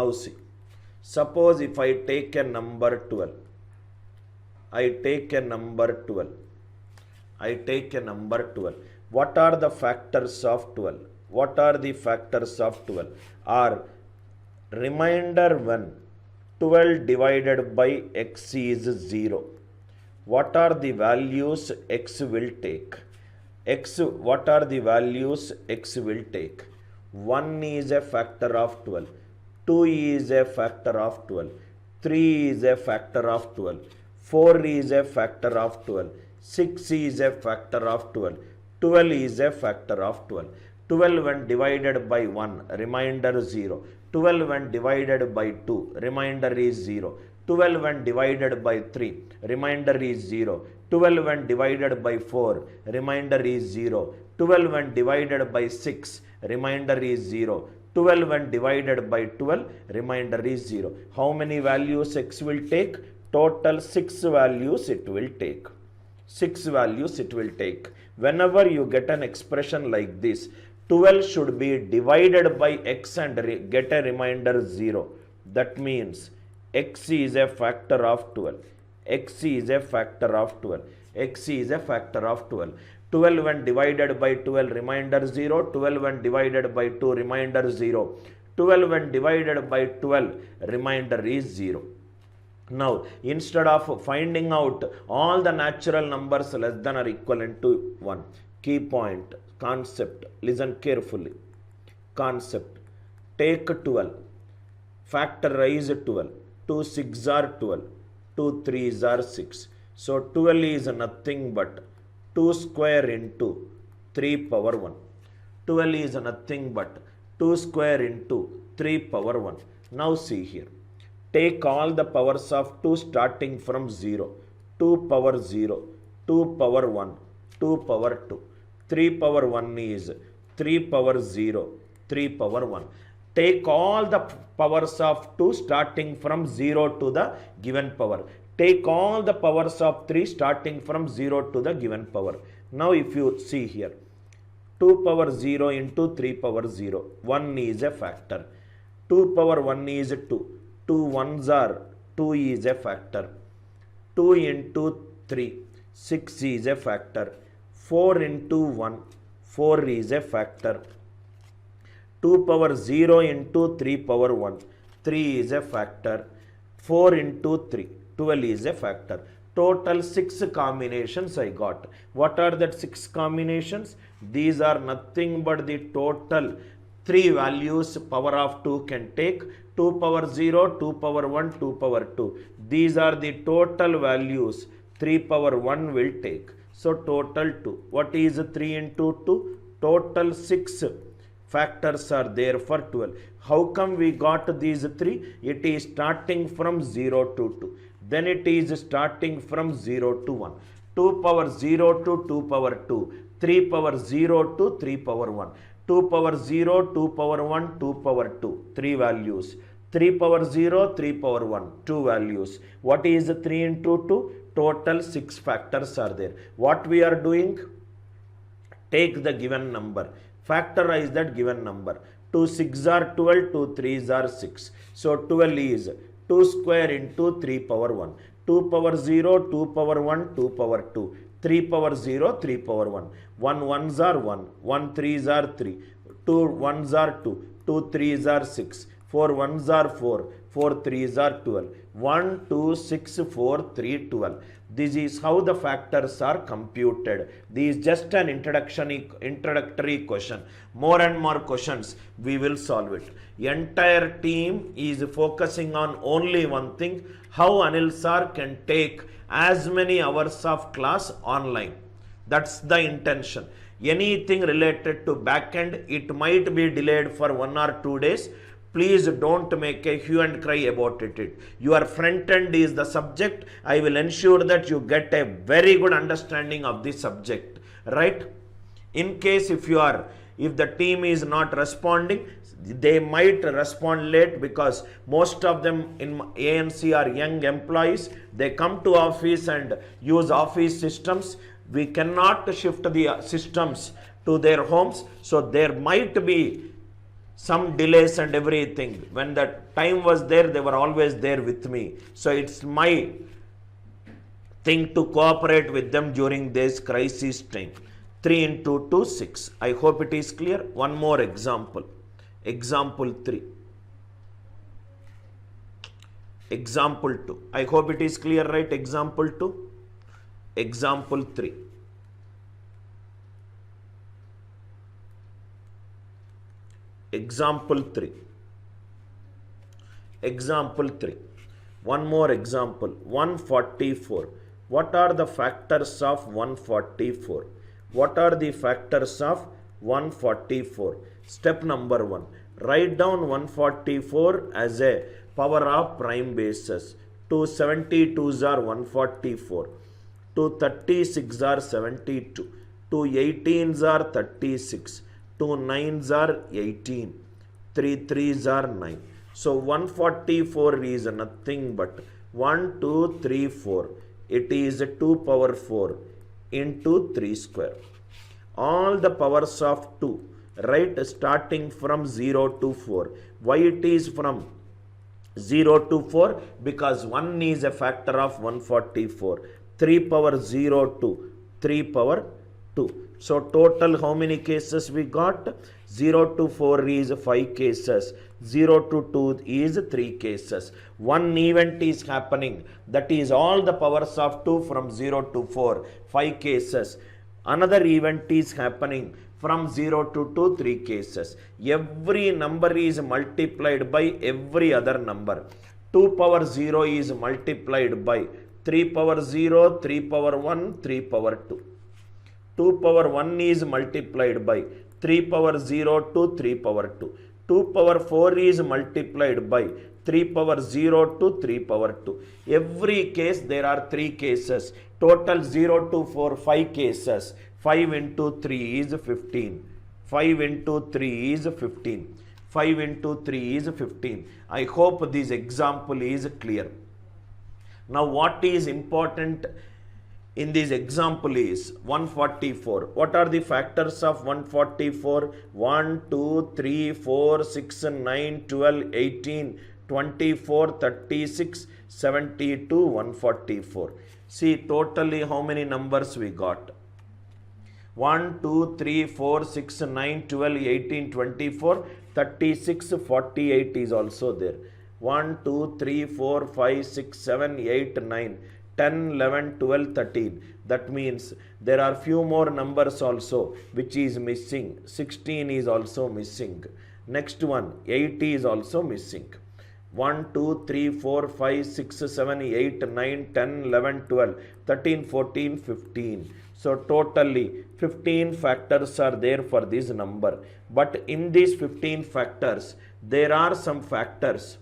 Now see, suppose if I take a number 12, I take a number 12. What are the factors of 12? What are the factors of 12? Are reminder when 12 divided by x is 0. What are the values x will take? What are the values x will take? 1 is a factor of 12. 2 is a factor of 12. 3 is a factor of 12. 4 is a factor of 12. 6 is a factor of 12. 12 is a factor of 12. 12 when divided by 1, remainder 0. 12 when divided by 2, remainder is 0. 12 when divided by 3, remainder is 0. 12 when divided by 4, remainder is 0. 12 when divided by 6, remainder is 0. 12 when divided by 12, remainder is 0. How many values x will take? Total 6 values it will take. 6 values it will take. Whenever you get an expression like this, 12 should be divided by x and get a remainder 0. That means x is a factor of 12. X is a factor of 12. X is a factor of 12. 12 when divided by 12, remainder 0. 12 when divided by 2, remainder 0. 12 when divided by 12, remainder is 0. Now, instead of finding out all the natural numbers less than or equivalent to 1, key point, concept, listen carefully. Concept, take 12, factorize 12, 2 6 are 12, 2 3s are 6. So, 12 is nothing but 2 square into 3 power 1. 12 is nothing but 2 square into 3 power 1. Now, see here. Take all the powers of 2 starting from 0. 2 power 0, 2 power 1, 2 power 2. 3 power 1 is 3 power 0, 3 power 1. Take all the powers of 2 starting from 0 to the given power. Take all the powers of 3 starting from 0 to the given power. Now if you see here, 2 power 0 into 3 power 0, 1 is a factor. 2 power 1 is 2. 2 ones are 2 is a factor. 2 into 3, 6 is a factor. 4 into 1, 4 is a factor. 2 power 0 into 3 power 1, 3 is a factor. 4 into 3, 12 is a factor. Total 6 combinations I got. What are that 6 combinations? These are nothing but the total 3 values power of 2 can take. 2 power 0, 2 power 1, 2 power 2. These are the total values 3 power 1 will take. So total 2. What is 3 into 2? Total 6 factors are there for 12. How come we got these 3? It is starting from 0 to 2. Then it is starting from 0 to 1. 2 power 0 to 2 power 2. 3 power 0 to 3 power 1. 2 power 0, 2 power 1, 2 power 2, 3 values. 3 power 0, 3 power 1, 2 values. What is 3 into 2? Total 6 factors are there. What we are doing? Take the given number, factorize that given number. 2 6 are 12, 2 3s are 6. So 12 is 2 square into 3 power 1. 2 power 0, 2 power 1, 2 power 2. 3 power 0, 3 power 1. 1 1s are 1, 1 3s are 3, 2 1s are 2, 2 3s are 6, 4 1s are 4, 4 3s are 12. 1, 2, 6, 4, 3, 12. This is how the factors are computed. This is just an introductory question. More and more questions we will solve it. Entire team is focusing on only one thing: how Anil sir can take as many hours of class online. That's the intention. Anything related to backend, it might be delayed for 1 or 2 days. Please don't make a hue and cry about it. Your front end is the subject. I will ensure that you get a very good understanding of the subject, right? In case if the team is not responding, they might respond late because most of them in ANC are young employees. They come to office and use office systems. We cannot shift the systems to their homes. So there might be some delays and everything. When the time was there, they were always there with me. So it's my thing to cooperate with them during this crisis time. 3 into 2, 6. I hope it is clear. One more example. Example 3. Example 2. I hope it is clear, right? Example 2. Example 3. Example 3. Example 3. One more example. 144. What are the factors of 144? What are the factors of 144? Step number 1. Write down 144 as a power of prime bases. 272s are 144. 236 are 72. 218s are 36. 2 9s are 18. 3 3s are 9. So 144 is nothing but 1, 2, 3, 4. It is 2 power 4 into 3 square. All the powers of 2, right, starting from 0 to 4. Why it is from 0 to 4? Because 1 is a factor of 144. 3 power 0 to 3 power 2. So total how many cases we got? 0 to 4 is 5 cases. 0 to 2 is 3 cases. One event is happening. That is all the powers of 2 from 0 to 4. 5 cases. Another event is happening from 0 to 2, 3 cases. Every number is multiplied by every other number. 2 power 0 is multiplied by 3 power 0, 3 power 1, 3 power 2. 2 power 1 is multiplied by 3 power 0 to 3 power 2. 2 power 4 is multiplied by 3 power 0 to 3 power 2. Every case there are 3 cases. Total 0 to 4, 5 cases. 5 into 3 is 15. 5 into 3 is 15. 5 into 3 is 15. I hope this example is clear. Now what is important in this example is 144. What are the factors of 144? 1, 2, 3, 4, 6, 9, 12, 18, 24, 36, 72, 144. See totally how many numbers we got? 1, 2, 3, 4, 6, 9, 12, 18, 24, 36, 48 is also there. 1, 2, 3, 4, 5, 6, 7, 8, 9. 10, 11, 12, 13. That means there are few more numbers also which is missing. 16 is also missing. Next one, 8 is also missing. 1, 2, 3, 4, 5, 6, 7, 8, 9, 10, 11, 12, 13, 14, 15. So totally 15 factors are there for this number. But in these 15 factors, there are some factors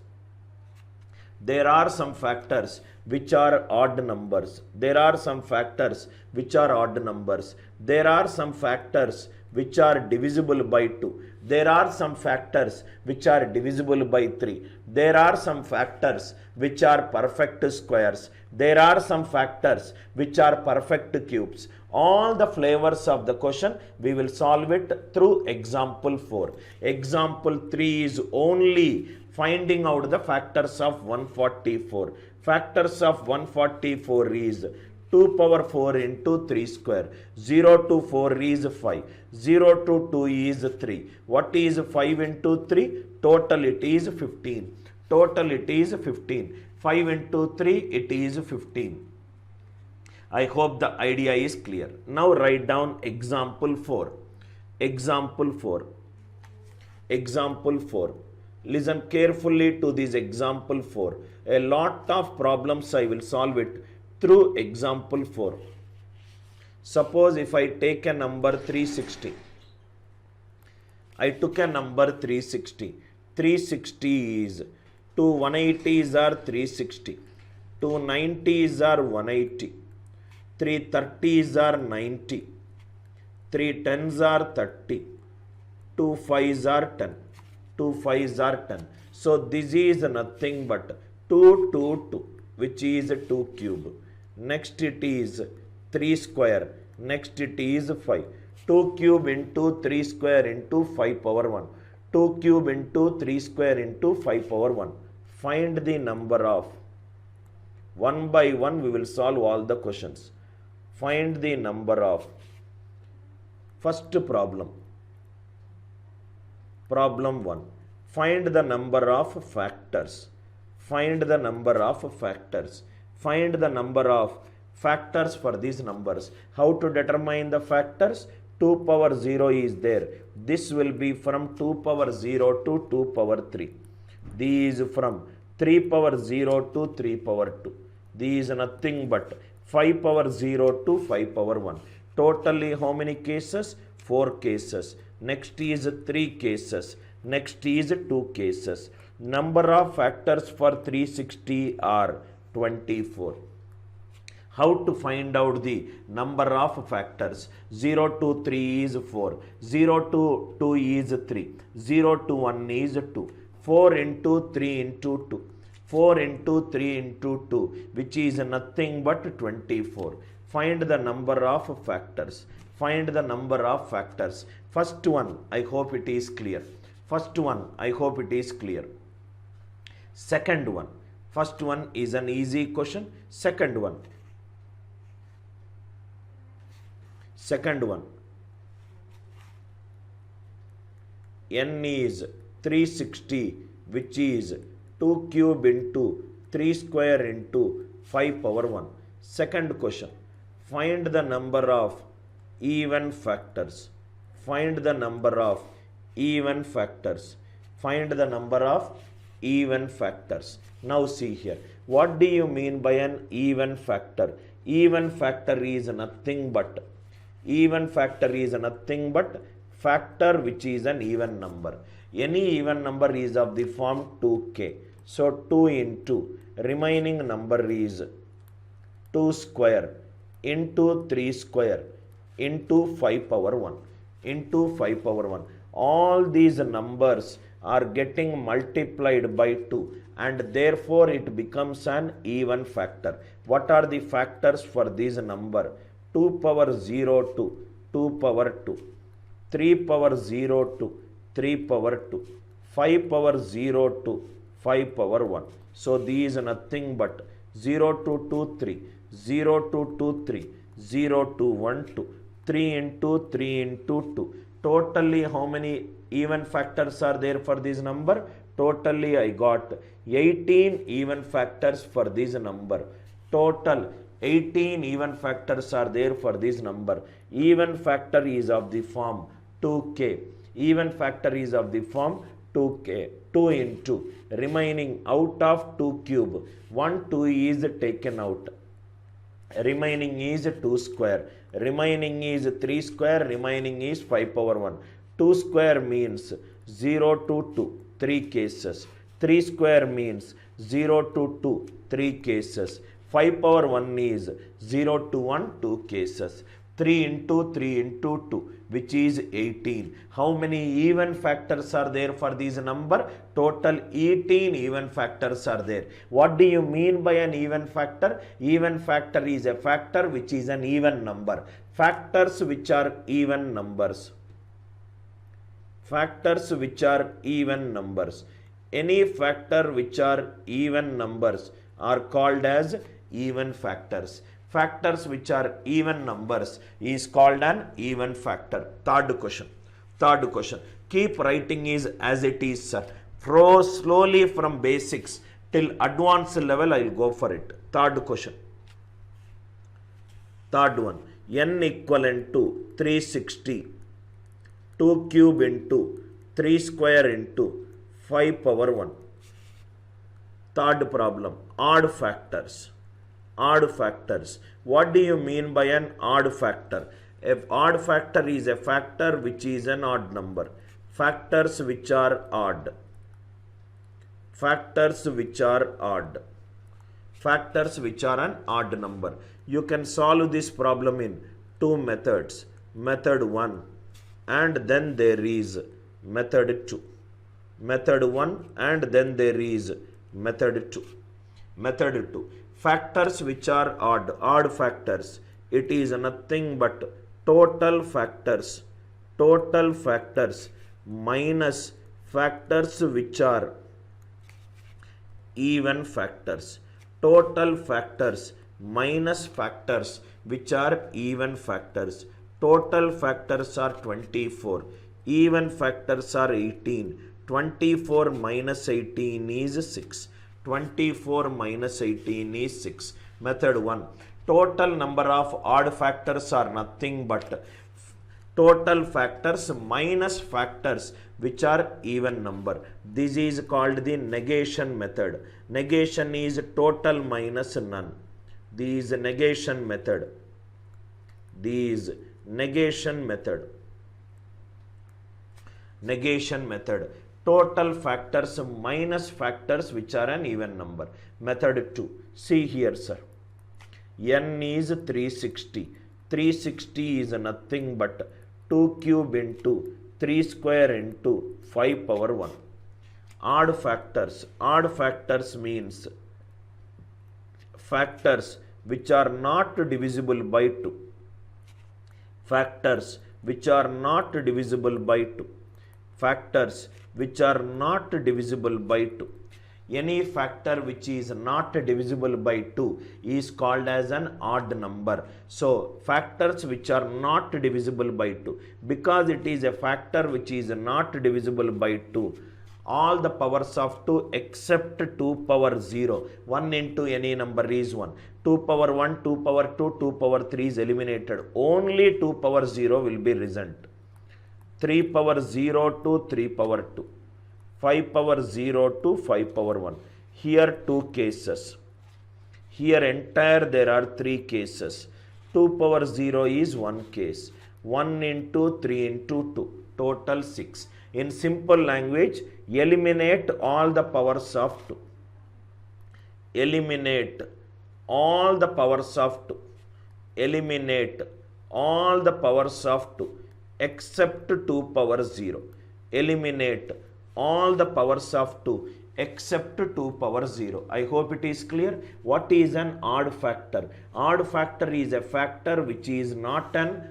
which are odd numbers. There are some factors which are odd numbers. There are some factors which are divisible by 2. There are some factors which are divisible by 3. There are some factors which are perfect squares. There are some factors which are perfect cubes. All the flavors of the question we will solve it through example 4. Example 3 is only finding out the factors of 144. Factors of 144 is 2 power 4 into 3 square. 0 to 4 is 5. 0 to 2 is 3. What is 5 into 3? Total it is 15. Total it is 15. 5 into 3 it is 15. I hope the idea is clear. Now write down example 4. Example 4. Example 4. Listen carefully to this example 4. A lot of problems I will solve it through example 4. Suppose if I take a number 360. I took a number 360. 360 is 2 180s are 360. 2 90s are 180. 3 30s are 90. 3 10s are 30. 2 5s are 10. 2 5s are 10. So this is nothing but 2 2 2, which is 2 cube. Next it is 3 square. Next it is 5. 2 cube into 3 square into 5 power 1. 2 cube into 3 square into 5 power 1. Find the number of, one by one we will solve all the questions. Find the number of, first problem, problem 1. Find the number of factors. Find the number of factors. Find the number of factors for these numbers. How to determine the factors? 2 power 0 is there. This will be from 2 power 0 to 2 power 3. These from 3 power 0 to 3 power 2. These nothing but 5 power 0 to 5 power 1. Totally how many cases? 4 cases. Next is 3 cases. Next is 2 cases. Number of factors for 360 are 24. How to find out the number of factors? 0 to 3 is 4. 0 to 2 is 3. 0 to 1 is 2. 4 into 3 into 2. 4 into 3 into 2, which is nothing but 24. Find the number of factors. Find the number of factors. First one, I hope it is clear. First one, I hope it is clear. Second one. First one is an easy question. Second one. Second one. N is 360, which is 2 cube into 3 square into 5 power 1. Second question. Find the number of even factors. Find the number of even factors. Find the number of even factors. Now see here. What do you mean by an even factor? Even factor is nothing but, even factor is nothing but factor which is an even number. Any even number is of the form 2k. So 2 into remaining number is 2 square into 3 square into 5 power 1 into 5 power 1. All these numbers are getting multiplied by 2 and therefore it becomes an even factor. What are the factors for this number? 2 power 0 to 2 power 2, 3 power 0 to 3 power 2, 5 power 0 to 5 power 1. So these are nothing but 0 to 2 3, 0 to 2 3, 0 to 1 2, 3 into 3 into 2. Totally how many even factors are there for this number? Totally I got 18 even factors for this number. Total 18 even factors are there for this number. Even factor is of the form 2k. Even factor is of the form 2k. 2 into remaining out of 2 cube. 1 2 is taken out. Remaining is 2 square. Remaining is 3 square. Remaining is 5 power 1. 2 square means 0 to 2, 3 cases. 3 square means 0 to 2, 3 cases. 5 power 1 is 0 to 1, 2 cases. 3 into 3 into 2, which is 18. How many even factors are there for this number? Total 18 even factors are there. What do you mean by an even factor? Even factor is a factor which is an even number. Factors which are even numbers. Factors which are even numbers. Any factor which are even numbers are called as even factors. Factors which are even numbers is called an even factor. Third question. Third question. Keep writing is as it is, sir. Slowly from basics till advanced level I will go for it. Third question. Third one. N equivalent to 360. 2 cube into 3 square into 5 power 1. Third problem. Odd factors. Odd factors. What do you mean by an odd factor? An odd factor is a factor which is an odd number. Factors which are odd. Factors which are odd. Factors which are an odd number. You can solve this problem in two methods. Method 1 and then there is method 2. Method 1 and then there is method 2. Method 2. Factors which are odd, odd factors, it is nothing but total factors minus factors which are even factors, total factors minus factors which are even factors. Total factors are 24, even factors are 18. 24 minus 18 is 6. 24 minus 18 is 6. Method 1. Total number of odd factors are nothing but total factors minus factors which are even number. This is called the negation method. Negation is total minus none. This is negation method. This negation method. Negation method. Total factors minus factors which are an even number. Method 2. See here, sir. N is 360. 360 is nothing but 2 cube into 3 square into 5 power 1. Odd factors. Odd factors means factors which are not divisible by 2. Factors which are not divisible by 2. Factors which are not divisible by 2. Any factor which is not divisible by 2 is called as an odd number. So, factors which are not divisible by 2, because it is a factor which is not divisible by 2, all the powers of 2 except 2 power 0. 1 into any number is 1. 2 power 1, 2 power 2, 2 power 3 is eliminated. Only 2 power 0 will be result. 3 power 0 to 3 power 2. 5 power 0 to 5 power 1. Here 2 cases. Here entire there are 3 cases. 2 power 0 is 1 case. 1 into 3 into 2. Total 6. In simple language, eliminate all the powers of 2. Eliminate all the powers of 2. Eliminate all the powers of 2 except 2 power 0. Eliminate all the powers of 2 except 2 power 0. I hope it is clear. What is an odd factor? Odd factor is a factor which is not an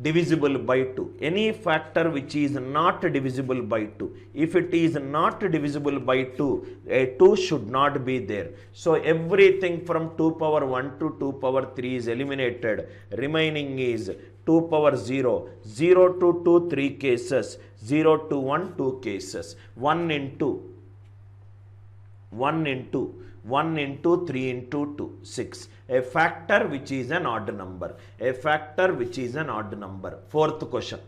divisible by 2. Any factor which is not divisible by 2. If it is not divisible by 2, a 2 should not be there. So everything from 2 power 1 to 2 power 3 is eliminated. Remaining is 2 power 0. 0 to 2, 3 cases. 0 to 1, 2 cases. 1 into 1 into 1 into 3 into 2, 6. A factor which is an odd number. A factor which is an odd number. Fourth question.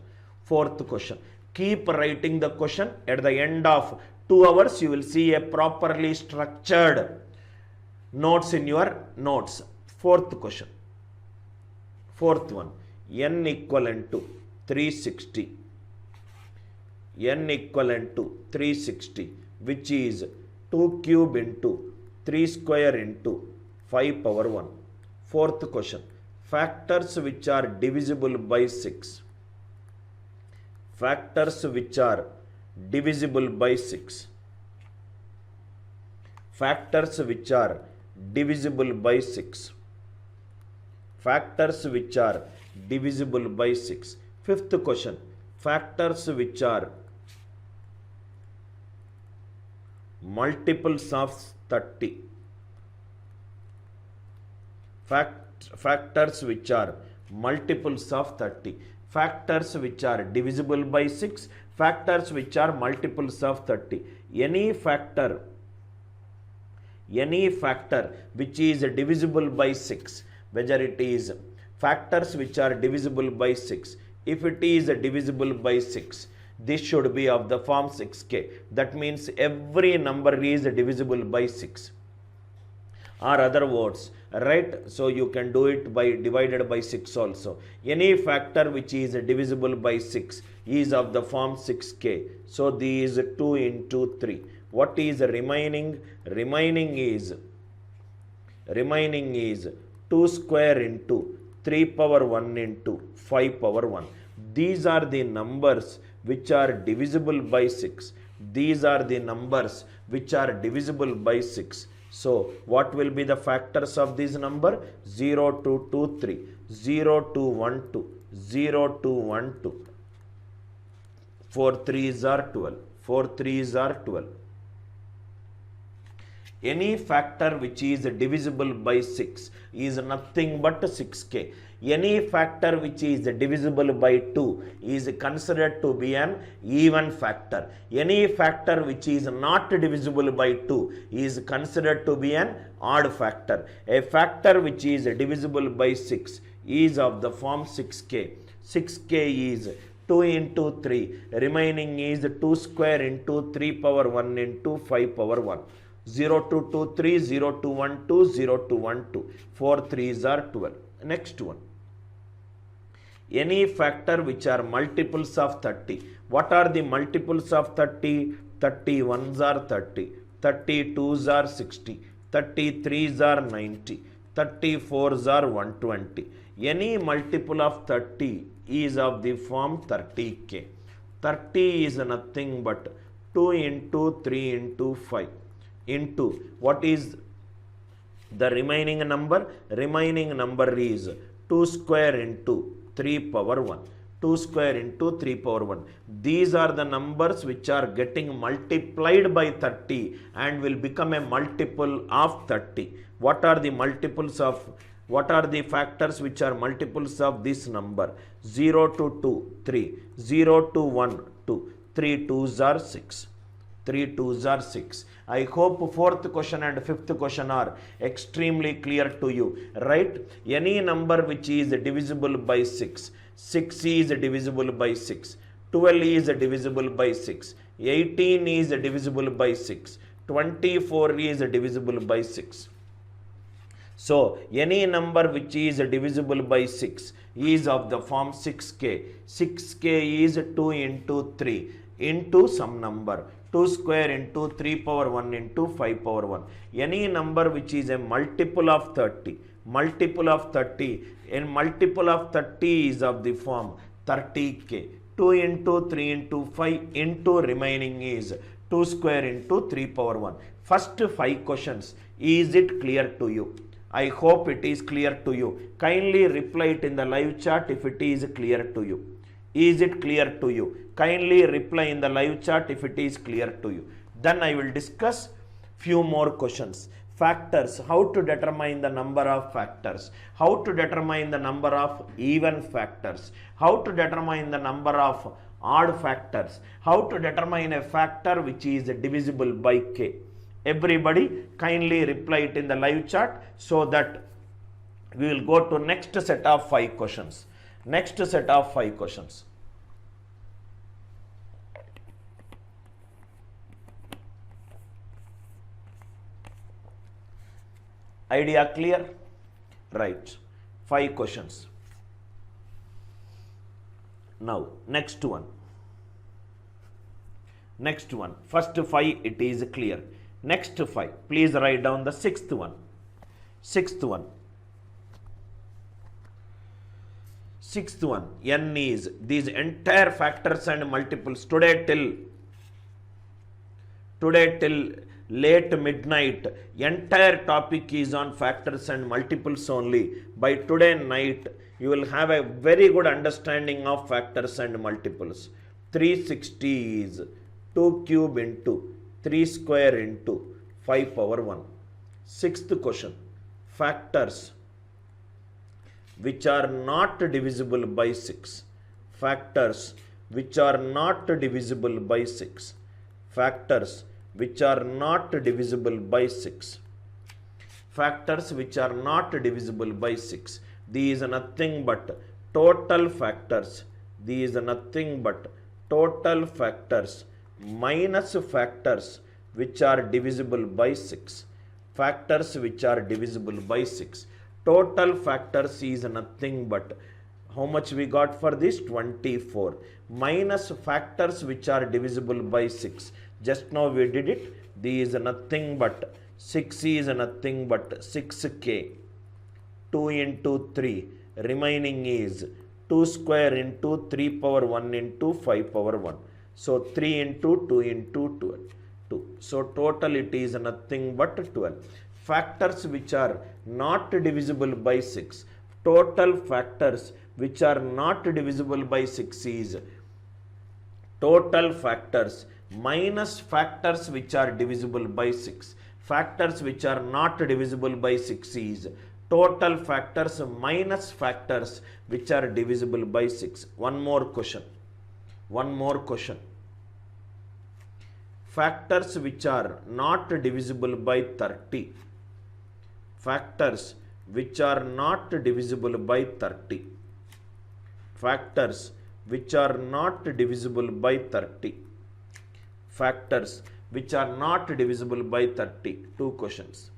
Fourth question. Keep writing the question. At the end of 2 hours, you will see a properly structured notes in your notes. Fourth question. Fourth one. N equivalent to 360. N equivalent to 360, which is 2 cube into 3 square into 5 power 1. Fourth question. Factors which are divisible by 6. Factors which are divisible by 6. Factors which are divisible by 6. Factors which are divisible by 6. Fifth question. Factors which are multiples of 30. Factors which are multiples of 30. Factors which are divisible by 6. Factors which are multiples of 30. Any factor which is divisible by 6, whether it is factors which are divisible by 6, if it is divisible by 6, this should be of the form 6k. That means every number is divisible by 6. Or other words, right? So you can do it by divided by 6 also. Any factor which is divisible by 6 is of the form 6k. So these 2 into 3. What is remaining? Remaining is 2 square into 3 power 1 into 5 power 1. These are the numbers which are divisible by 6. These are the numbers which are divisible by 6. So, what will be the factors of this number? 0 to 2, 3. 0 to 1, 2. 0 to 1, 2. 4 3s are 12. 4 3s are 12. Any factor which is divisible by 6 is nothing but 6k. Any factor which is divisible by 2 is considered to be an even factor. Any factor which is not divisible by 2 is considered to be an odd factor. A factor which is divisible by 6 is of the form 6k. 6k is 2 into 3. Remaining is 2 square into 3 power 1 into 5 power 1. 0 to 2 3, 0 to 1 2, 0 to 1 2. 4 3s are 12. Next one. Any factor which are multiples of 30. What are the multiples of 30? 31s are 30. 32s are 60. 33s are 90. 34s are 120. Any multiple of 30 is of the form 30k. 30 is nothing but 2 into 3 into 5 into what is the remaining number? Remaining number is 2 square into 3 power 1. 2 square into 3 power 1. These are the numbers which are getting multiplied by 30 and will become a multiple of 30. What are the multiples of, what are the factors which are multiples of this number? 0 to 2, 3. 0 to 1, 2. 3 2s are 6. 3 2s are 6. I hope fourth question and fifth question are extremely clear to you, right? Any number which is divisible by 6, 6 is divisible by 6, 12 is divisible by 6, 18 is divisible by 6, 24 is divisible by 6. So, any number which is divisible by 6 is of the form 6k. 6k is 2 into 3 into some number. 2 square into 3 power 1 into 5 power 1. Any number which is a multiple of 30. Multiple of 30. A multiple of 30 is of the form 30k. 2 into 3 into 5 into remaining is 2 square into 3 power 1. First 5 questions. Is it clear to you? I hope it is clear to you. Kindly reply it in the live chat if it is clear to you. Is it clear to you? Kindly reply in the live chat if it is clear to you. Then I will discuss few more questions. Factors, how to determine the number of factors, how to determine the number of even factors, how to determine the number of odd factors, how to determine a factor which is divisible by k. Everybody kindly reply it in the live chat so that we will go to next set of 5 questions. Next set of 5 questions. Idea clear? Right. 5 questions. Now, next one. Next one. First 5 it is clear. Next 5. Please write down the 6th one. 6th one. 6th one. N is these entire factors and multiples. Today till late midnight, entire topic is on factors and multiples only. By today night, you will have a very good understanding of factors and multiples. 360 is 2 cube into 3 square into 5 power 1. 6th question. Factors which are not divisible by 6. Factors which are not divisible by 6. Factors which are not divisible by 6. Factors which are not divisible by 6. These are nothing but total factors. These are nothing but total factors minus factors which are divisible by 6. Factors which are divisible by 6. Total factors is nothing but how much we got for this? 24 minus factors which are divisible by 6. Just now we did it. These is nothing but 6 is nothing but 6k. 2 into 3. Remaining is 2 square into 3 power 1 into 5 power 1. So 3 into 2 into 12. 2. So total it is nothing but 12. Factors which are not divisible by 6. Total factors which are not divisible by 6 is total factors minus factors which are divisible by 6. Factors which are not divisible by 6 is total factors minus factors which are divisible by 6. One more question. One more question. Factors which are not divisible by 30. Factors which are not divisible by 30. Factors which are not divisible by 30. Factors which are not divisible by 30. Two questions.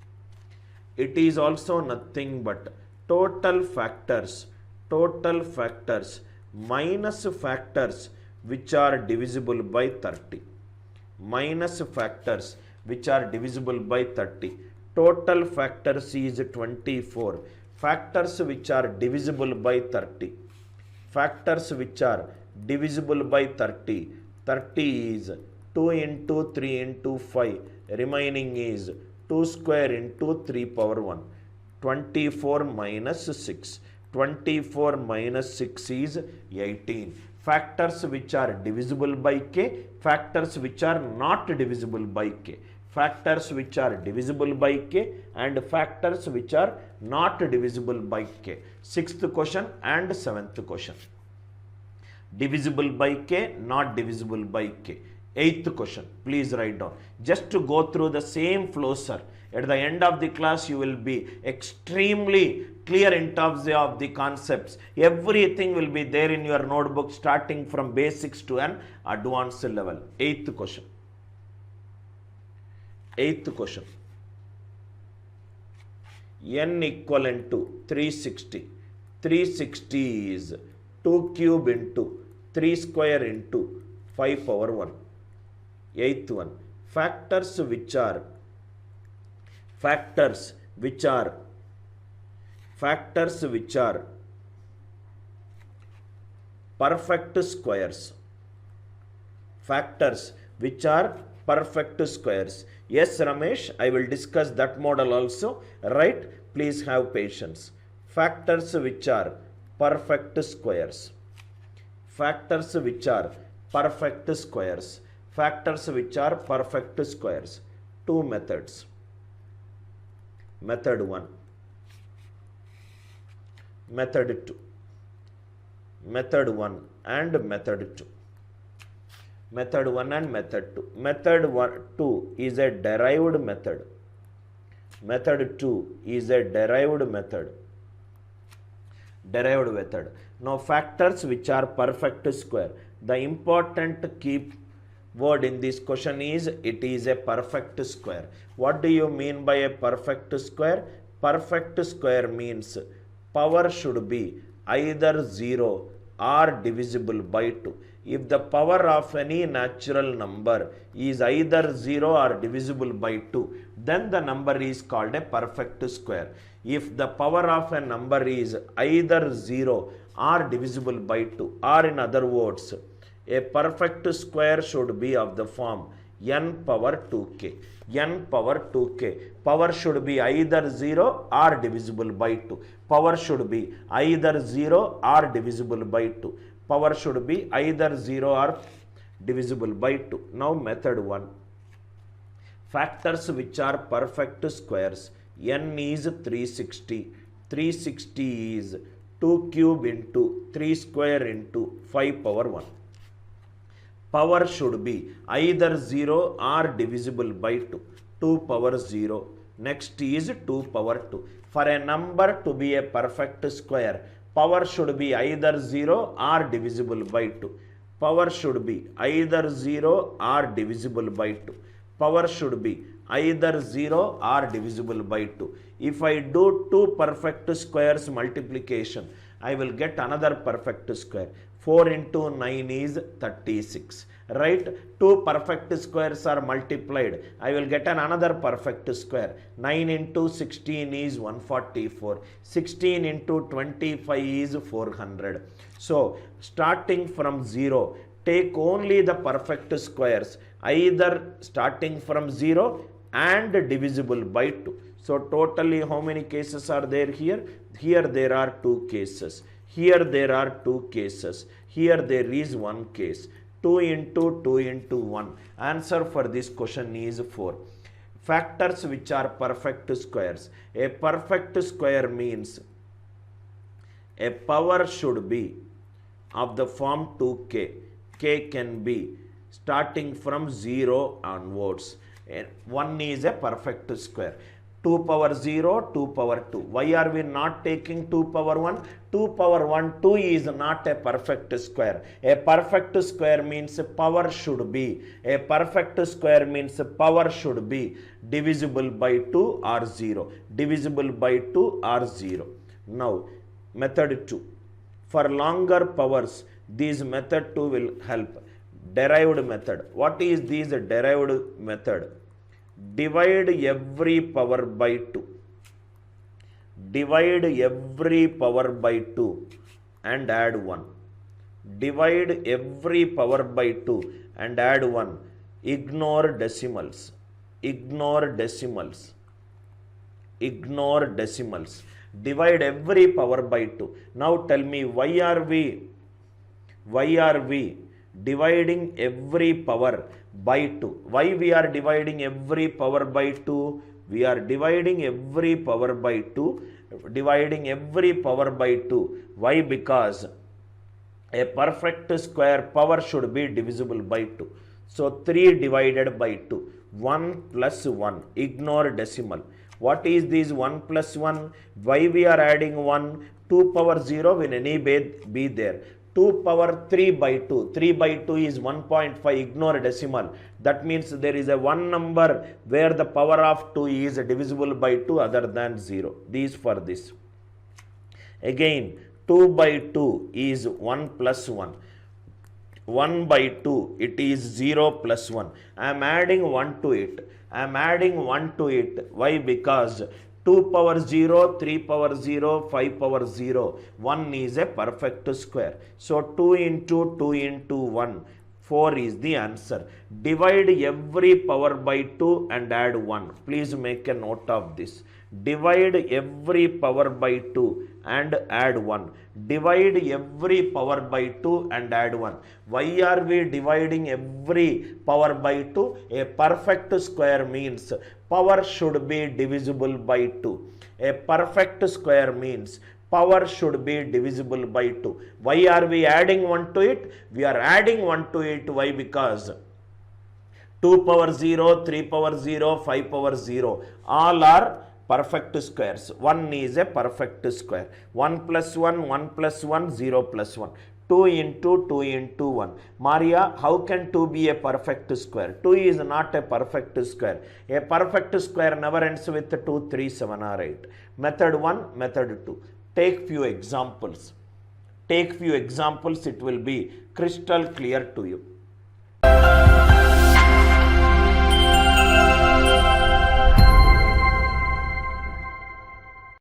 It is also nothing but total factors minus factors which are divisible by 30. Minus factors which are divisible by 30. Total factors is 24. Factors which are divisible by 30. Factors which are divisible by 30. 30 is 2 into 3 into 5. Remaining is 2 square into 3 power 1. 24 minus 6. 24 minus 6 is 18. Factors which are divisible by k. Factors which are not divisible by k. Factors which are divisible by k and factors which are not divisible by k. Sixth question and seventh question. Divisible by k, not divisible by k. Eighth question, please write down. Just to go through the same flow, sir. At the end of the class, you will be extremely clear in terms of the concepts. Everything will be there in your notebook, starting from basics to an advanced level. Eighth question. Eighth question. N equivalent to 360. 360 is 2 cube into 3 square into 5 power 1. Eighth one. Factors which are perfect squares. Factors which are perfect squares. Yes, Ramesh, I will discuss that model also. Right? Please have patience. Factors which are perfect squares. Factors which are perfect squares. Factors which are perfect squares. Two methods. Method 1. Method 2. Method 1 and method 2. Method 1 and method 2. Method 2 is a derived method. Method 2 is a derived method. Derived method. Now factors which are perfect square. The important key word in this question is it is a perfect square. What do you mean by a perfect square? Perfect square means power should be either 0 or divisible by 2. If the power of any natural number is either 0 or divisible by 2, then the number is called a perfect square. If the power of a number is either 0 or divisible by 2, or in other words, a perfect square should be of the form n power 2k. N power 2k. Power should be either 0 or divisible by 2. Power should be either 0 or divisible by 2. Power should be either 0 or divisible by 2. Now method 1. Factors which are perfect squares. N is 360. 360 is 2 cube into 3 square into 5 power 1. Power should be either 0 or divisible by 2. 2 power 0. Next is 2 power 2. For a number to be a perfect square, power should be either 0 or divisible by 2. Power should be either 0 or divisible by 2. Power should be either 0 or divisible by 2. If I do 2 perfect squares multiplication, I will get another perfect square. 4 into 9 is 36. Right? 2 perfect squares are multiplied. I will get another perfect square. 9 into 16 is 144. 16 into 25 is 400. So, starting from 0, take only the perfect squares, either starting from 0 and divisible by 2. So, totally how many cases are there here? Here there are 2 cases. Here there are 2 cases. Here there is 1 case. 2 into 2 into 1. Answer for this question is 4. Factors which are perfect squares. A perfect square means a power should be of the form 2k. K can be starting from 0 onwards. 1 is a perfect square. 2 power 0, 2 power 2. Why are we not taking 2 power 1? 2 power 1, 2 is not a perfect square. A perfect square means power should be. A perfect square means power should be divisible by 2 or 0. Divisible by 2 or 0. Now, method 2. For longer powers, this method 2 will help. Derived method. What is this derived method? Divide every power by 2. Divide every power by 2 and add 1. Divide every power by 2 and add 1. Ignore decimals. Ignore decimals. Ignore decimals. Divide every power by 2. Now tell me, why are we dividing every power by 2? Why we are dividing every power by 2? We are dividing every power by 2. Dividing every power by 2. Why? Because a perfect square power should be divisible by 2. So 3 divided by 2. 1 plus 1. Ignore decimal. What is this 1 plus 1? Why we are adding 1? 2 power 0 will anyway be there. 2 power 3 by 2. 3 by 2 is 1.5. Ignore decimal. That means there is a one number where the power of 2 is divisible by 2 other than 0. These for this. Again, 2 by 2 is 1 plus 1. 1 by 2, it is 0 plus 1. I am adding 1 to it. I am adding 1 to it. Why? Because 2 power 0, 3 power 0, 5 power 0. 1 is a perfect square. So 2 into 2 into 1. 4 is the answer. Divide every power by 2 and add 1. Please make a note of this. Divide every power by 2 and add 1. Divide every power by 2 and add 1. Why are we dividing every power by 2? A perfect square means power should be divisible by 2. A perfect square means power should be divisible by 2. Why are we adding 1 to it? We are adding 1 to it. Why? Because 2 power 0, 3 power 0, 5 power 0. All are perfect squares. 1 is a perfect square. 1 plus 1, 1 plus 1, 0 plus 1. 2 into 2 into 1. Maria, how can 2 be a perfect square? 2 is not a perfect square. A perfect square never ends with 2, 3, 7 or 8. Method 1, method 2. Take few examples. Take few examples, it will be crystal clear to you.